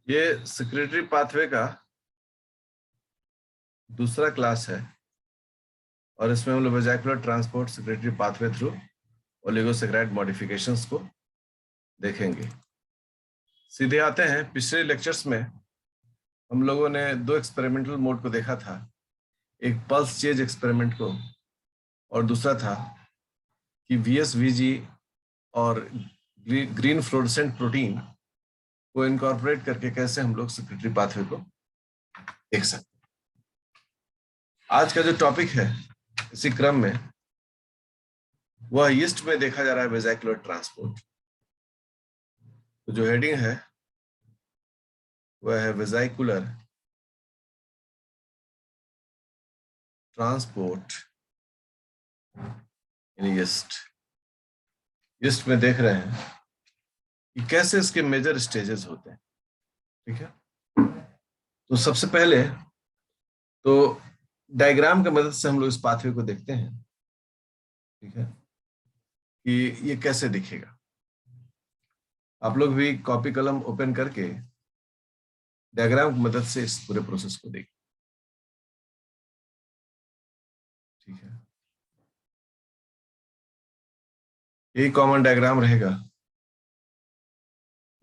ये secretary pathway का दूसरा क्लास है और इसमें हम लोग vesicular transport secretory pathway through oligosaccharide modifications को देखेंगे। सीधे आते हैं, पिछले लेक्चर्स में हम लोगों ने दो एक्सपेरिमेंटल मोड को देखा था, एक पल्स चेंज एक्सपेरिमेंट को और दूसरा था कि VSVG और ग्रीन फ्लोरोसेंट प्रोटीन को इनकॉर्पोरेट करके कैसे हम लोग सेक्रेटरी पाथवे को देख सकते हैं। आज का जो टॉपिक है इसी क्रम में वह यीस्ट में देखा जा रहा है वेजाइकुलर ट्रांसपोर्ट। तो जो हेडिंग है वह है वेजाइकुलर ट्रांसपोर्ट इन यीस्ट। यीस्ट में देख रहे हैं कि कैसे इसके मेजर स्टेजेस होते हैं। ठीक है, तो सबसे पहले तो डायग्राम की मदद से हम लोग इस पाथवे को देखते हैं। ठीक है, कि ये कैसे दिखेगा। आप लोग भी कॉपी कलम ओपन करके डायग्राम की मदद से इस पूरे प्रोसेस को देखिए। ठीक है, यही कॉमन डायग्राम रहेगा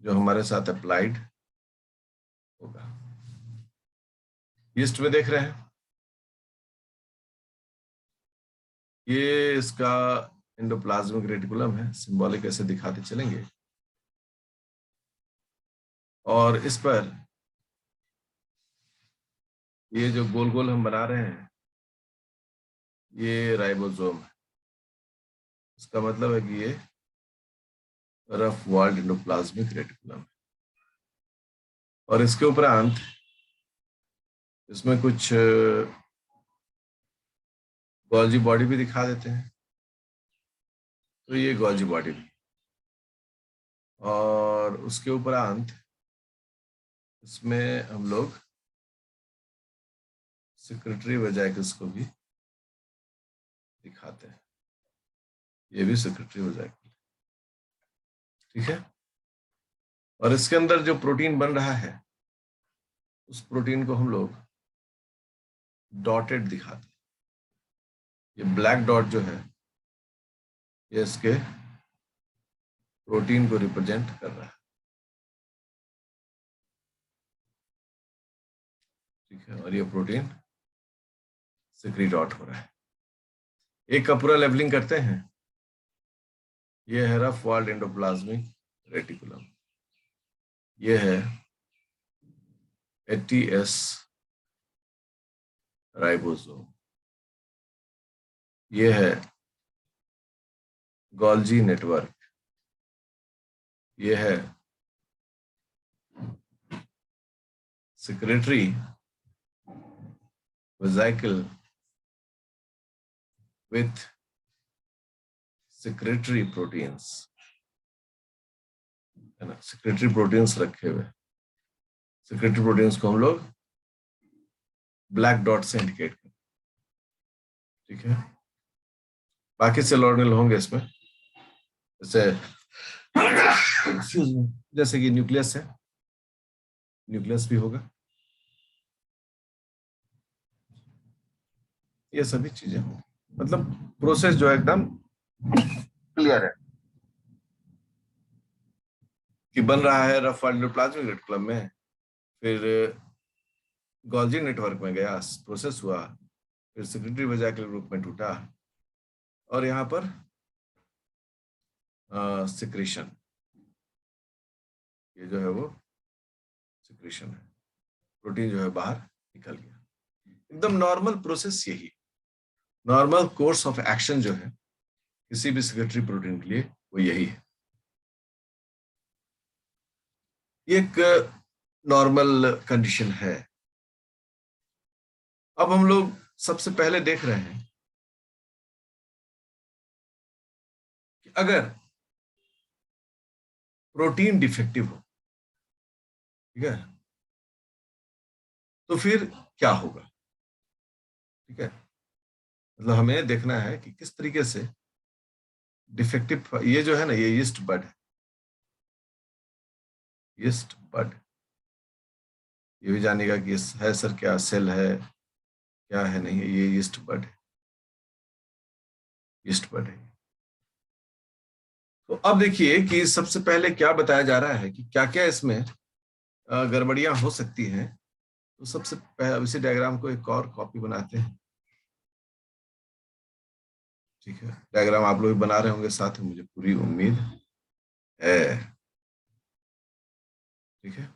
जो हमारे साथ अप्लाइड होगा। ईस्ट में देख रहे हैं, ये इसका एंडोप्लाज्मिक रेटिकुलम है, सिंबॉलिक ऐसे दिखाते चलेंगे। और इस पर ये जो गोल गोल हम बना रहे हैं ये राइबोसोम है। इसका मतलब है कि ये रफ वॉल्ड एंडोप्लाज्मिक रेटिकुलम है। और इसके उपरांत इसमें कुछ गॉल्जी बॉडी भी दिखा देते हैं। तो ये गॉल्जी बॉडी भी, और उसके उपरांत इसमें हम लोग सेक्रेटरी वेजाइकल्स को भी दिखाते हैं। ये भी सेक्रेटरी वेजाइकल। ठीक है, और इसके अंदर जो प्रोटीन बन रहा है उस प्रोटीन को हम लोग डॉटेड दिखाते हैं। ये ब्लैक डॉट जो है ये इसके प्रोटीन को रिप्रेजेंट कर रहा है। ठीक है, और ये प्रोटीन सिक्रीट आउट हो रहा है। एक का पूरा लेवलिंग करते हैं। ये है रफ वॉल्ड एंडोप्लाज्मिक रेटिकुलम, ये है ATS राइबोसोम, ये है गोल्जी नेटवर्क, ये है सेक्रेटरी वेजाइकल विथ सेक्रेटरी प्रोटीन्स, है ना, सेक्रेटरी प्रोटीन्स रखे हुए। सेक्रेटरी प्रोटीन्स को हम लोग ब्लैक डॉट से इंडिकेट करते हैं। ठीक है, बाकी सेल ऑर्गेनल होंगे इसमें, जैसे जैसे कि न्यूक्लियस है, न्यूक्लियस भी होगा। ये सभी चीजें होंगी, मतलब प्रोसेस जो है एकदम क्लियर है कि बन रहा है रफ एंडोप्लाज्मिक रेटिकुलम में, फिर गोल्जी नेटवर्क में गया, प्रोसेस हुआ, फिर सेक्रेटरी वेजाइकल ग्रुप में टूटा, और यहाँ पर सिक्रीशन, ये जो है वो सिक्रीशन है, प्रोटीन जो है बाहर निकल गया। एकदम नॉर्मल प्रोसेस, यही नॉर्मल कोर्स ऑफ एक्शन जो है किसी भी सेक्रेटरी प्रोटीन के लिए वो यही है। ये एक नॉर्मल कंडीशन है। अब हम लोग सबसे पहले देख रहे हैं कि अगर प्रोटीन डिफेक्टिव हो, ठीक है, तो फिर क्या होगा। ठीक है, मतलब हमें देखना है कि किस तरीके से डिफेक्टिव, ये जो है ना, ये यीस्ट बड है, यीस्ट बड, ये भी जानिएगा कि है सर क्या सेल है क्या है नहीं है। ये यीस्ट बड है, यीस्ट बड है। तो अब देखिए कि सबसे पहले क्या बताया जा रहा है कि क्या क्या इसमें गड़बड़ियां हो सकती हैं। तो सबसे पहले इसी डायग्राम को एक और कॉपी बनाते हैं। ठीक है, डायग्राम आप लोग भी बना रहे होंगे साथ में, मुझे पूरी उम्मीद है। ठीक है,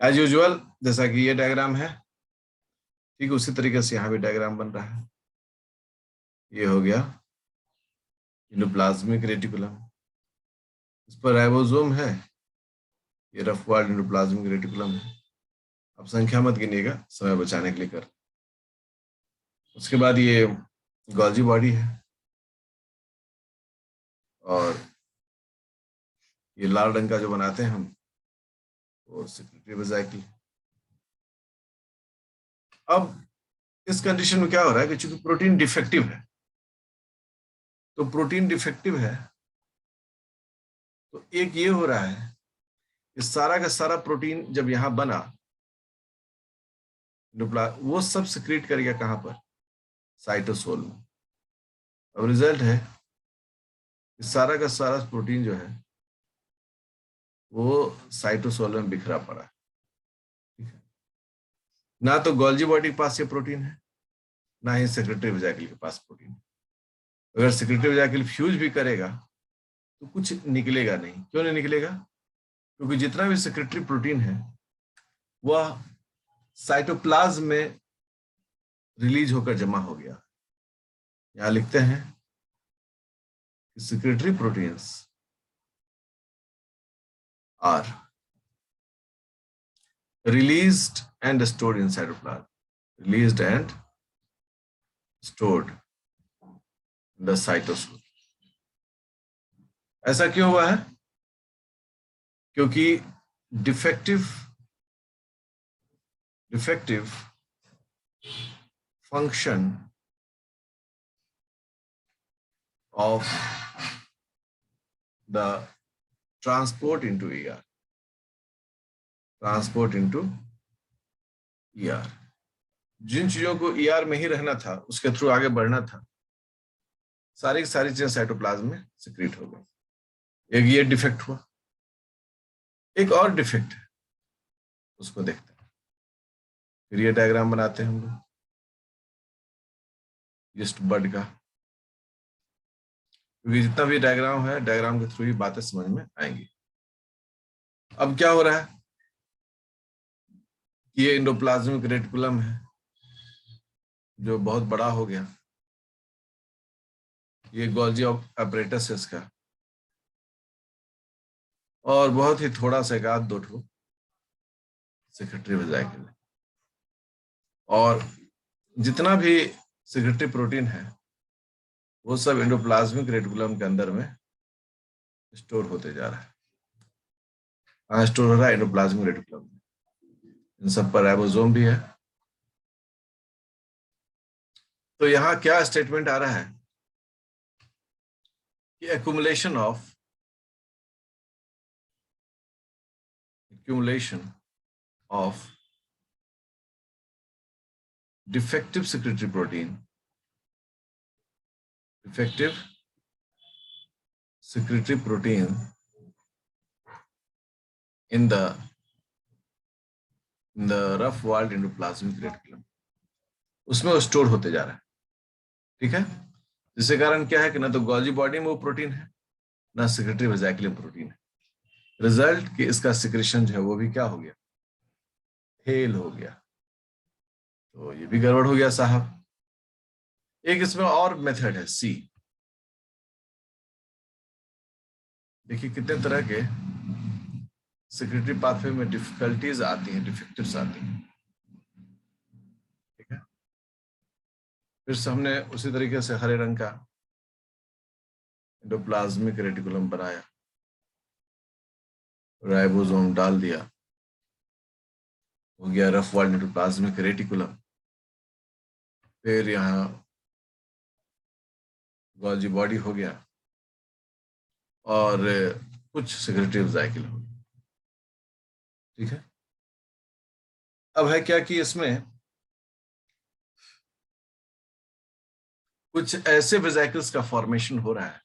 एज यूजुअल जैसा कि ये डायग्राम है, ठीक उसी तरीके से यहाँ भी डायग्राम बन रहा है। ये हो गया एंडोप्लाज्मिक रेटिकुलम, इस पर राइबोसोम है। ये रफ वाल्ड एंडोप्लाज्मिक रेटिकुलम है। अब संख्या मत गिनिएगा, समय बचाने के लिए कर। उसके बाद ये गॉल्जी बॉडी है, और ये लाल रंग का जो बनाते हैं हम वो सेक्रेटरी वेसिकल। अब इस कंडीशन में क्या हो रहा है कि चूंकि प्रोटीन डिफेक्टिव है, तो प्रोटीन डिफेक्टिव है तो एक ये हो रहा है कि सारा का सारा प्रोटीन जब यहां बना, वो सब सिक्रीट कर गया कहां पर, साइटोसोल में। अब रिजल्ट है कि सारा का सारा प्रोटीन जो है वो साइटोसोल में बिखरा पड़ा है। ठीक है, ना तो गोल्जी बॉडी के पास ये प्रोटीन है, ना ही सेक्रेटरी वेसिकल के पास प्रोटीन है। अगर सेक्रेटरी वेसिकल फ्यूज भी करेगा तो कुछ निकलेगा नहीं। क्यों नहीं निकलेगा? क्योंकि जितना भी सेक्रेटरी प्रोटीन है वह साइटोप्लाज्म में रिलीज होकर जमा हो गया। यहां लिखते हैं कि secretory proteins are released and stored in cytoplasm, released and stored in the cytosol। ऐसा क्यों हुआ है? क्योंकि defective function of the transport into ER, transport into ER। जिन चीजों को ER में ही रहना था, उसके थ्रू आगे बढ़ना था, सारी की सारी चीजें साइटोप्लाज्म में सिक्रीट हो गई। एक ये डिफेक्ट हुआ, एक और डिफेक्ट है, उसको देखते हैं। फिर ये डायग्राम बनाते हैं हम लोग यीस्ट बड का, क्योंकि जितना भी डायग्राम है, डायग्राम के थ्रू ही बातें समझ में आएंगी। अब क्या हो रहा है, ये एंडोप्लाज्मिक रेटिकुलम है जो बहुत बड़ा हो गया। ये गोल्जी apparatus है इसका, और बहुत ही थोड़ा सा एक आध दो ठो सेक्रेटरी वेसिकल, और जितना भी सेक्रेटरी प्रोटीन है वो सब एंडोप्लाज्मिक रेटिकुलम के अंदर में स्टोर होते जा रहा है। कहाँ स्टोर हो रहा है? Endoplasmic reticulum. इन सब पर राइबोसोम भी है। तो यहाँ क्या स्टेटमेंट आ रहा है कि accumulation of defective secretory protein in the rough walled endoplasmic reticulum, उसमें वो स्टोर होते जा रहा है। ठीक है, जिसके कारण क्या है कि ना तो गोल्जी बॉडी में वो प्रोटीन है, ना सेक्रेटरी वेसिकल में प्रोटीन है। रिजल्ट कि इसका सिक्रेशन जो है वो भी क्या हो गया, फेल हो गया। तो ये भी गड़बड़ हो गया साहब। एक इसमें और मेथड है सी। देखिए कितने तरह के सेक्रेटरी पाथवे में डिफिकल्टीज आती हैं, डिफेक्टिव्स आती हैं। ठीक है, फिर से हमने उसी तरीके से हरे रंग का एंडोप्लाज्मिक रेटिकुलम बनाया, राइबोसोम डाल दिया, हो गया रफ वाल्ड एंडोप्लाज्मिक रेटिकुलम। फिर यहाँ गोल्जी बॉडी हो गया और कुछ सेक्रेटरी वेसिकल हो गया। ठीक है, अब है क्या कि इसमें कुछ ऐसे वेसिकल्स का फॉर्मेशन हो रहा है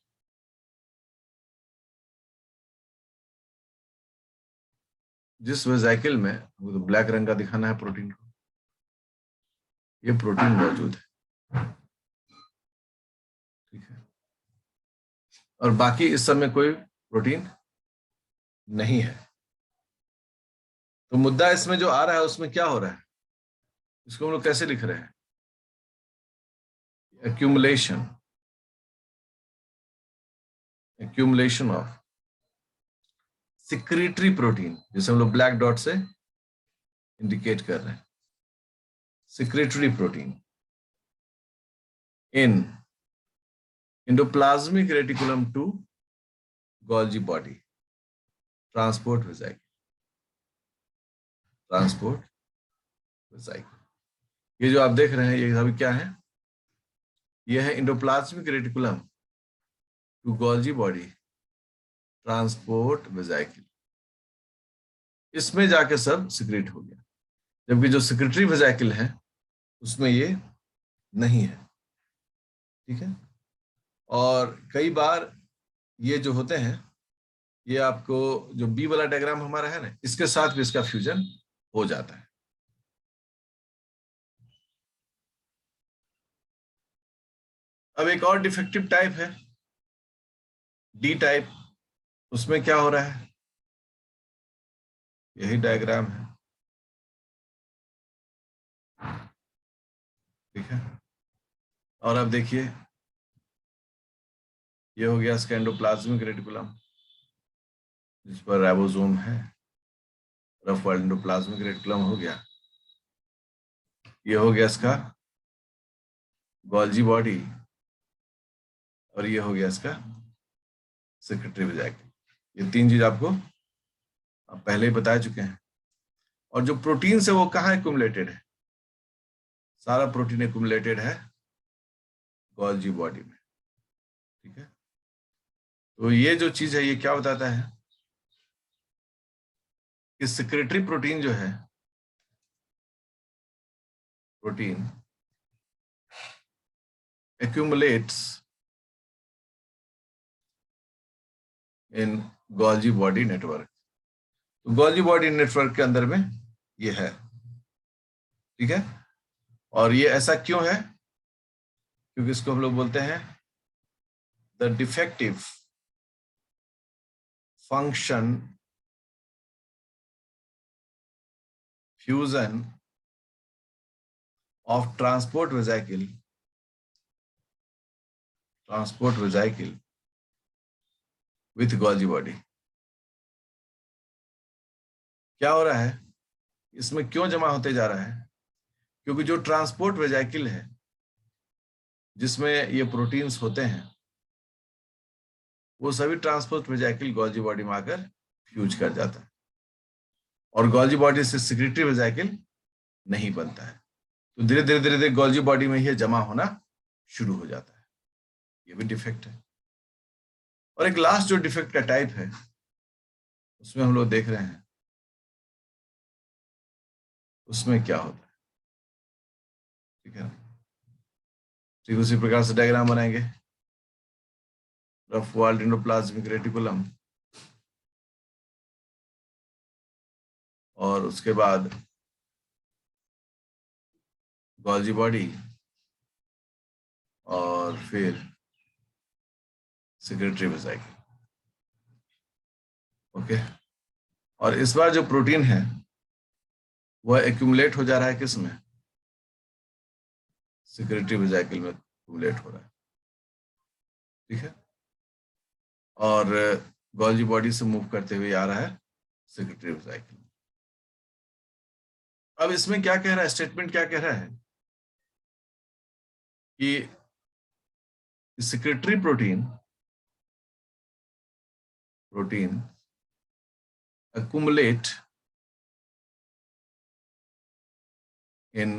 जिस वेसिकल में, वो तो ब्लैक रंग का दिखाना है प्रोटीन को, ये प्रोटीन मौजूद है, ठीक है, और बाकी इस समय कोई प्रोटीन नहीं है। तो मुद्दा इसमें जो आ रहा है उसमें क्या हो रहा है, इसको हम लोग कैसे लिख रहे हैं? एक्यूमुलेशन ऑफ सिक्रीटरी प्रोटीन, जिसे हम लोग ब्लैक डॉट से इंडिकेट कर रहे हैं, secretory protein in endoplasmic reticulum to Golgi body, transport vesicle, transport vesicle. ये जो आप देख रहे हैं ये अभी क्या है, ये है endoplasmic reticulum to Golgi body, transport vesicle. इसमें जाके सब सिक्रेट हो गया, जबकि जो सिक्रेटरी वेसिकल है उसमें ये नहीं है, ठीक है। और कई बार ये जो होते हैं, ये आपको जो बी वाला डायग्राम हमारा है ना, इसके साथ भी इसका फ्यूजन हो जाता है। अब एक और डिफेक्टिव टाइप है डी टाइप, उसमें क्या हो रहा है, यही डायग्राम है, ठीक है। और अब देखिए, ये हो गया इसका एंडोप्लाज्मिक रेटिकुलम जिस पर राइबोसोम है, रफ वर्ल्ड एंडोप्लाज्मिक रेटिकुलम हो गया, ये हो गया इसका गोल्जी बॉडी, और ये हो गया इसका सिक्रेटरी वेसिकल। ये तीन चीज आपको आप पहले ही बता चुके हैं। और जो प्रोटीन है वो कहाँ एक्युमुलेटेड है, सारा प्रोटीन एक्युमुलेटेड है गोल्जी बॉडी में, ठीक है। तो ये जो चीज है ये क्या बताता है कि सिक्रेटरी प्रोटीन जो है, प्रोटीन accumulates इन गोल्जी बॉडी नेटवर्क। तो गोल्जी बॉडी नेटवर्क के अंदर में ये है, ठीक है। और ये ऐसा क्यों है, क्योंकि इसको हम लोग बोलते हैं the defective function fusion of transport vesicle with Golgi body. क्या हो रहा है, इसमें क्यों जमा होते जा रहा है, क्योंकि जो ट्रांसपोर्ट वेसिकल है जिसमें ये प्रोटीन्स होते हैं, वो सभी ट्रांसपोर्ट वेसिकल गोल्जी बॉडी में आकर फ्यूज कर जाता है, और गोल्जी बॉडी से सिक्रेटरी वेसिकल नहीं बनता है। तो धीरे धीरे धीरे धीरे गोल्जी बॉडी में ये जमा होना शुरू हो जाता है, ये भी डिफेक्ट है। और एक लास्ट जो डिफेक्ट का टाइप है उसमें हम लोग देख रहे हैं, उसमें क्या होता है, ठीक है। ठीक उसी प्रकार से डायग्राम बनाएंगे, रफ वॉल्ड एंडोप्लाज्मिक रेटिकुलम, और उसके बाद गोल्जी बॉडी, और फिर सिक्रेटरी वेसिकल, ओके। और इस बार जो प्रोटीन है वह एक्यूमुलेट हो जा रहा है किस में, सिक्रेटरी वेसिकल में एक्यूमुलेट हो रहा है, ठीक है। और गोल्जी बॉडी से मूव करते हुए आ रहा है सिक्रेटरी वेसिकल। अब इसमें क्या कह रहा है, स्टेटमेंट क्या कह रहा है कि secretory protein accumulate in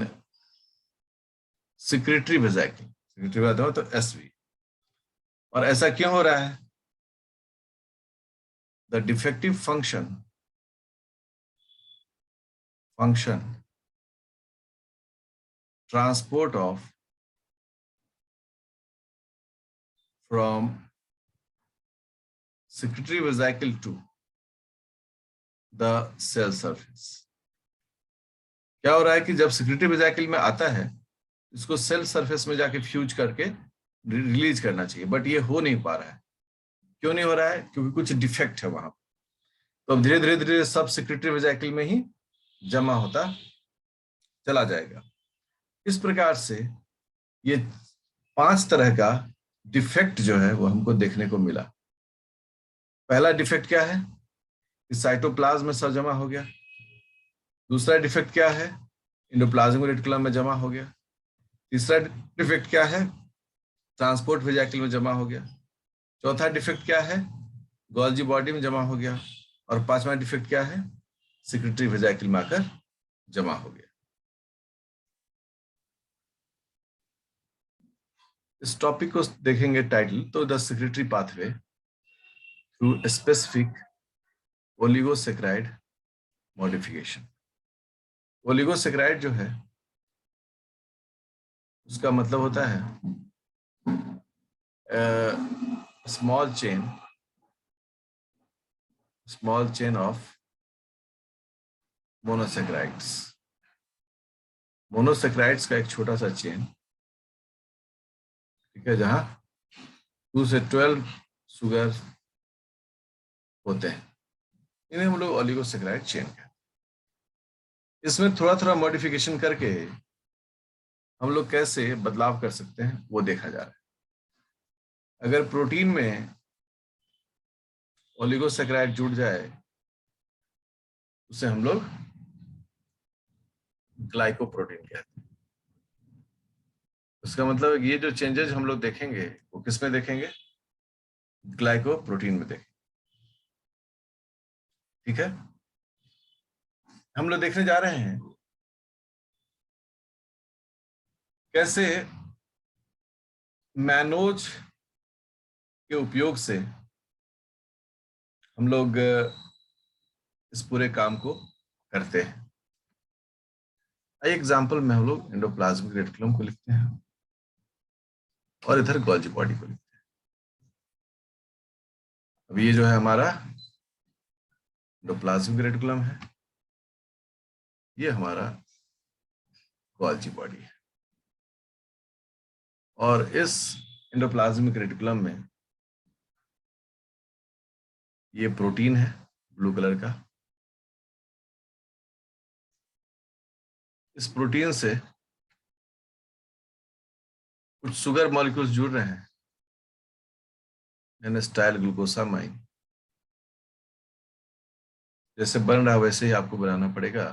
secretory vesicle, secretory बात हो तो एसवी। और ऐसा क्यों हो रहा है, the defective function transport of from secretory vesicle to the cell surface। क्या हो रहा है कि जब secretory vesicle में आता है, इसको सेल सरफेस में जाके फ्यूज करके रिलीज करना चाहिए, बट ये हो नहीं पा रहा है। क्यों नहीं हो रहा है? क्योंकि कुछ डिफेक्ट है वहां। तो अब धीरे धीरे धीरे सब सेक्रेटरी वेजाइकल में ही जमा होता चला जाएगा। इस प्रकार से ये 5 तरह का डिफेक्ट जो है वो हमको देखने को मिला। पहला डिफेक्ट क्या है कि साइटोप्लाज्म में सब जमा हो गया। दूसरा डिफेक्ट क्या है? एंडोप्लाज्मिक रेटिकुलम में जमा हो गया। तीसरा डिफेक्ट क्या है? ट्रांसपोर्ट वेजाइकल में जमा हो गया। चौथा डिफेक्ट क्या है? गोल्जी बॉडी में जमा हो गया। और 5वां डिफेक्ट क्या है? सेक्रेटरी वेजाइकल में आकर जमा हो गया। इस टॉपिक को देखेंगे टाइटल तो the secretary pathway through specific oligosaccharide modification. Oligosaccharide जो है उसका मतलब होता है small chain of monosaccharides. Monosaccharides का एक छोटा सा चेन, ठीक है, जहां 2 से 12 शुगर होते हैं, इन्हें हम लोग ओलिगोसेक्राइड चेन कहते हैं। इसमें थोड़ा थोड़ा मॉडिफिकेशन करके हम लोग कैसे बदलाव कर सकते हैं वो देखा जा रहा है। अगर प्रोटीन में ओलिगोसेक्राइड जुड़ जाए उसे हम लोग ग्लाइकोप्रोटीन कहते हैं। उसका मतलब ये जो चेंजेस हम लोग देखेंगे वो किस में देखेंगे? ग्लाइकोप्रोटीन में देखेंगे। ठीक है, हम लोग देखने जा रहे हैं कैसे मैनोज के उपयोग से हम लोग इस पूरे काम को करते हैं। एग्जाम्पल में हम लोग एंडोप्लाज्मिक रेटिकुलम को लिखते हैं और इधर गोल्जी बॉडी को लिखते हैं। अब ये जो है हमारा एंडोप्लाज्मिक रेटिकुलम है, ये हमारा गोल्जी बॉडी है। और इस एंडोप्लाज्मिक रेटिकुलम में ये प्रोटीन है ब्लू कलर का। इस प्रोटीन से कुछ शुगर मॉलिक्यूल्स जुड़ रहे हैं, एन-एसिटाइल ग्लूकोसामाइन। जैसे बन रहा है वैसे ही आपको बनाना पड़ेगा।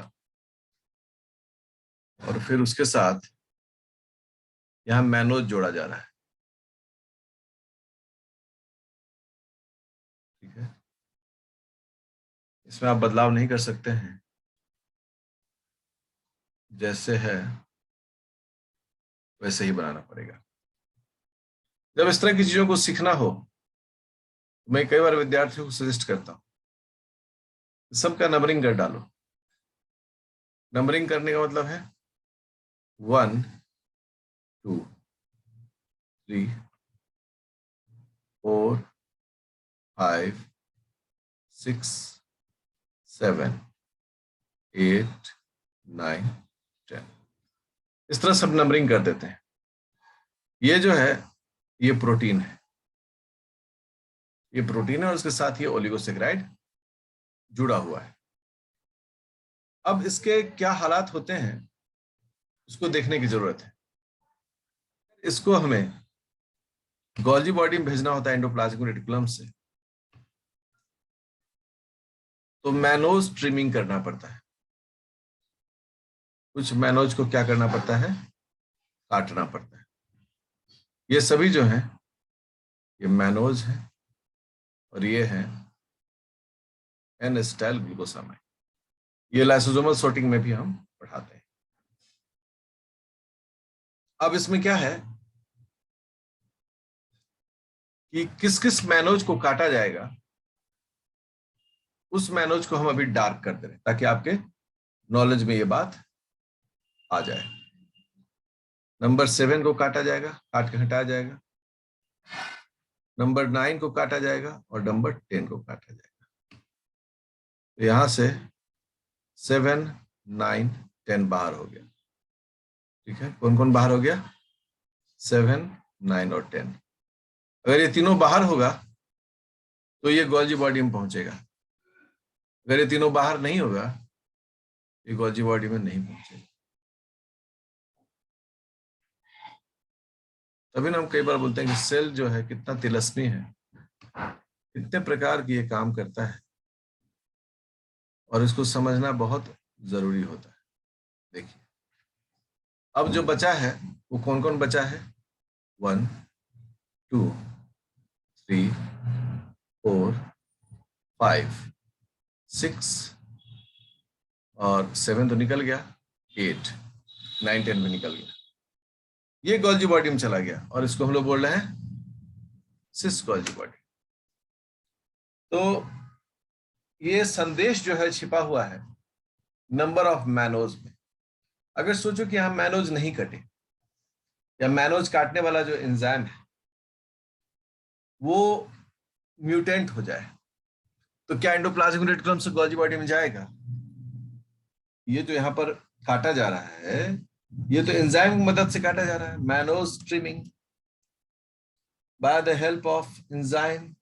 और फिर उसके साथ यहाँ मैनोज जोड़ा जा रहा है। ठीक है, इसमें आप बदलाव नहीं कर सकते हैं, जैसे है वैसे ही बनाना पड़ेगा। जब इस तरह की चीजों को सीखना हो तो मैं कई बार विद्यार्थियों को सजेस्ट करता हूँ सबका नंबरिंग कर डालो। नंबरिंग करने का मतलब है 1 2 3 4 5 6 7 8 9 10, इस तरह सब नंबरिंग कर देते हैं। ये जो है ये प्रोटीन है, ये प्रोटीन है और उसके साथ ये ओलिगोसेक्राइड जुड़ा हुआ है। अब इसके क्या हालात होते हैं उसको देखने की जरूरत है। इसको हमें गोल्जी बॉडी में भेजना होता है एंडोप्लाज्मिक रेटिकुलम से, तो मैनोज ट्रिमिंग करना पड़ता है। कुछ मैनोज को क्या करना पड़ता है? काटना पड़ता है। ये सभी जो हैं ये मैनोज हैं और ये हैं एन-एसिटाइल ग्लूकोसामाइन। ये लाइसोसोमल सॉर्टिंग में भी हम पढ़ाते हैं। अब इसमें क्या है कि किस किस मैनोज को काटा जाएगा, उस मैनोज को हम अभी डार्क कर दे रहे हैं ताकि आपके नॉलेज में ये बात आ जाए। नंबर 7 को काटा जाएगा, काट के हटाया जाएगा, नंबर 9 को काटा जाएगा और नंबर 10 को काटा जाएगा। तो यहां से 7, 9, 10 बाहर हो गया। ठीक है, कौन कौन बाहर हो गया? 7, 9 और 10। अगर ये तीनों बाहर होगा तो ये गोल्जी बॉडी में पहुंचेगा। अगर ये तीनों बाहर नहीं होगा, ये गोल्जी बॉडी में नहीं पहुंचेगा। तभी ना हम कई बार बोलते हैं कि सेल जो है कितना तिलस्मी है, कितने प्रकार की ये काम करता है, और इसको समझना बहुत जरूरी होता है। देखिए, अब जो बचा है वो कौन कौन बचा है? 1, 2, 3, 4, 5, 6 और 7 तो निकल गया, 8, 9, 10 भी निकल गया। ये गोल्जी बॉडी में चला गया और इसको हम लोग बोल रहे हैं सिस गोल्जी बॉडी। तो ये संदेश जो है छिपा हुआ है नंबर ऑफ मैनोज में। अगर सोचो कि हम मैनोज नहीं कटे, या मैनोज काटने वाला जो एंजाइम है वो म्यूटेंट हो जाए, तो क्या एंडोप्लाज्मिक रेटिकुलम से गोल्जी बॉडी में जाएगा? ये जो यहाँ पर काटा जा रहा है, ये तो एंजाइम की मदद से काटा जा रहा है। Mannose trimming by the help of enzyme,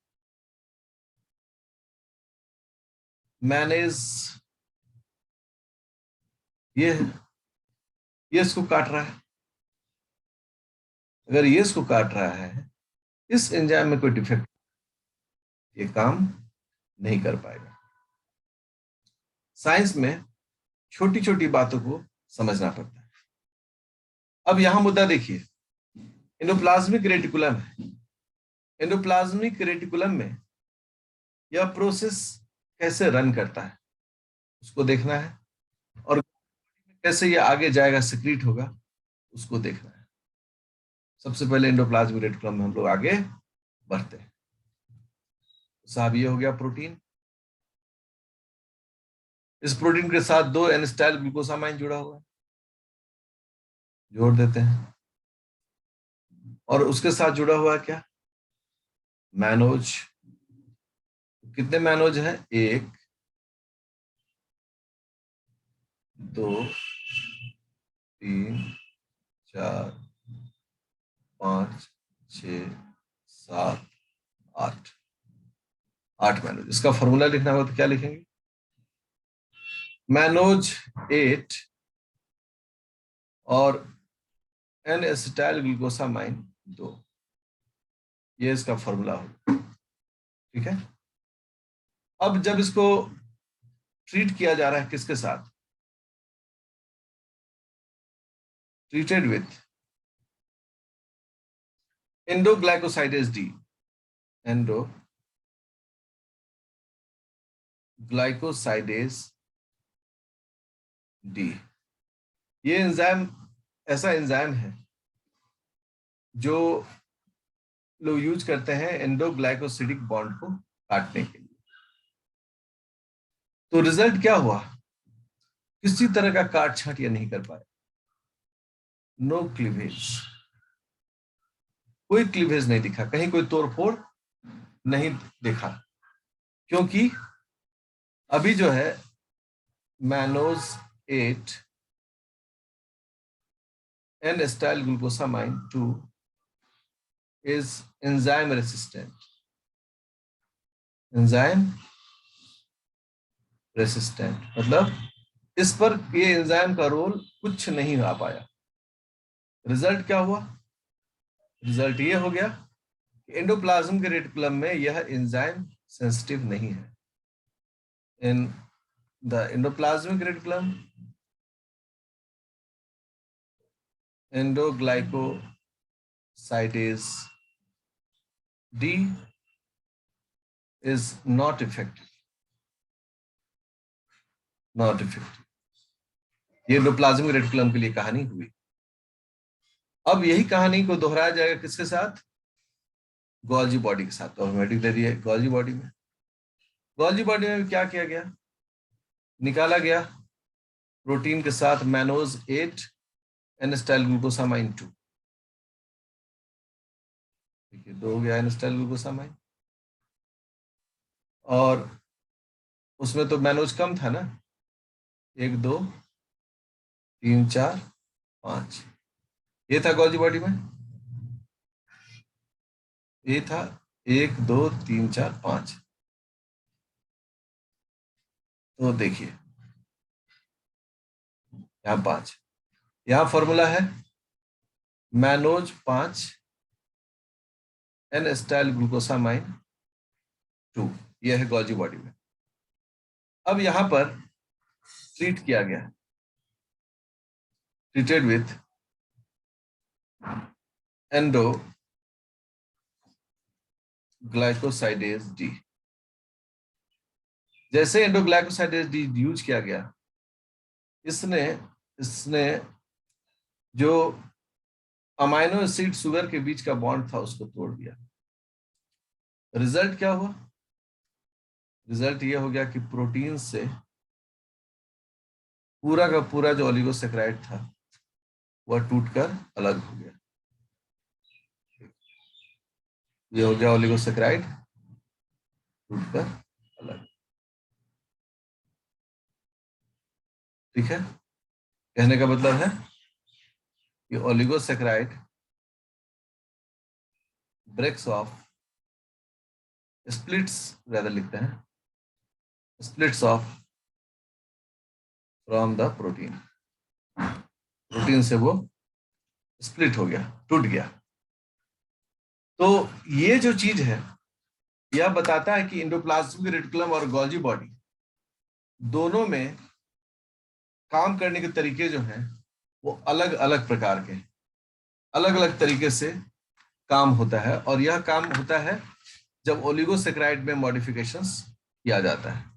manage, ये इसको काट रहा है। अगर ये इसको काट रहा है, इस एंजाइम में कोई डिफेक्ट, ये काम नहीं कर पाएगा। साइंस में छोटी छोटी बातों को समझना पड़ता है। अब यहां मुद्दा देखिए, एंडोप्लाज्मिक रेटिकुलम है। एंडोप्लाज्मिक रेटिकुलम में यह प्रोसेस कैसे रन करता है उसको देखना है, और कैसे ये आगे जाएगा, सिक्रीट होगा, उसको देखना है। सबसे पहले एंडोप्लाज्मिक रेटिकुलम में हम लोग आगे बढ़ते हैं। साहब, ये हो गया प्रोटीन। इस प्रोटीन के साथ 2 एन-स्टाइल ग्लूकोसामाइन जुड़ा हुआ है, जोड़ देते हैं। और उसके साथ जुड़ा हुआ है क्या? मैनोज। कितने मैनोज हैं? 1, 2, 3, 4, 5, 6, 7, 8 मैनोज। इसका फॉर्मूला लिखना होगा तो क्या लिखेंगे? मैनोज 8 और एन-एसिटाइल ग्लूकोसामाइन 2, ये इसका फॉर्मूला होगा। ठीक है। अब जब इसको ट्रीट किया जा रहा है, किसके साथ? Treated with endoglycosidase D, endoglycosidase D. ये एंजाइम ऐसा एंजाइम है जो लोग यूज करते हैं एंडोग्लाइकोसिडिक बॉन्ड को काटने के लिए। तो रिजल्ट क्या हुआ? किसी तरह का काट छांट ये नहीं कर पाए, नो क्लीवेज, कोई क्लीवेज नहीं दिखा, कहीं कोई तोड़फोड़ नहीं दिखा, क्योंकि अभी जो है mannose 8 N-acetyl glucosamine 2 is enzyme resistant, मतलब इस पर ये एंजाइम का रोल कुछ नहीं आ पाया। रिजल्ट क्या हुआ? रिजल्ट ये हो गया कि एंडोप्लाज्म के रेटिकुलम में यह एंजाइम सेंसिटिव नहीं है। In the endoplasmic reticulum, endoglycosidase D is not effective. ये एंडोप्लाज्मिक रेटिकुलम के लिए कहानी हुई। अब यही कहानी को दोहराया जाएगा किसके साथ? गोल्जी बॉडी के साथ। तो ऑटोमेटिक दे दिए गोल्जी बॉडी में। गोल्जी बॉडी में क्या किया गया? निकाला गया प्रोटीन के साथ मैनोज 8 एन स्टाइल ग्लूकोसामाइन 2, ठीक है, 2 हो गया एन स्टाइल ग्लूकोसामाइन। और उसमें तो मैनोज कम था ना, 1 2 3 4 5, ये था गॉल्जी बॉडी में, ये था 1 2 3 4 5। तो देखिए यहाँ 5, यहाँ फॉर्मूला है मैनोज 5 एन स्टाइल ग्लूकोसामाइन 2, यह है गॉल्जी बॉडी में। अब यहां पर ट्रीट किया गया, treated with endo glycosidase D. जैसे एंडोग्लाइकोसाइडेज डी यूज किया गया, इसने जो अमाइनो एसिड शुगर के बीच का बॉन्ड था उसको तोड़ दिया। रिजल्ट क्या हुआ? रिजल्ट ये हो गया कि प्रोटीन से पूरा का पूरा जो ओलिगोसैकेराइड था वह टूटकर अलग हो गया। ये हो गया ओलिगोसैकेराइड टूटकर अलग। ठीक है, कहने का मतलब है कि ओलिगोसैकेराइड ब्रेक्स ऑफ, स्प्लिट्स ज्यादा लिखते हैं, splits of from the protein, protein से वो स्प्लिट हो गया, टूट गया। तो ये जो चीज है यह बताता है कि एंडोप्लाज्मिक रेटिकुलम और गॉल्जी बॉडी दोनों में काम करने के तरीके जो हैं वो अलग अलग प्रकार के, अलग अलग तरीके से काम होता है। और यह काम होता है जब ओलिगोसैकेराइड में मॉडिफिकेशंस किया जाता है।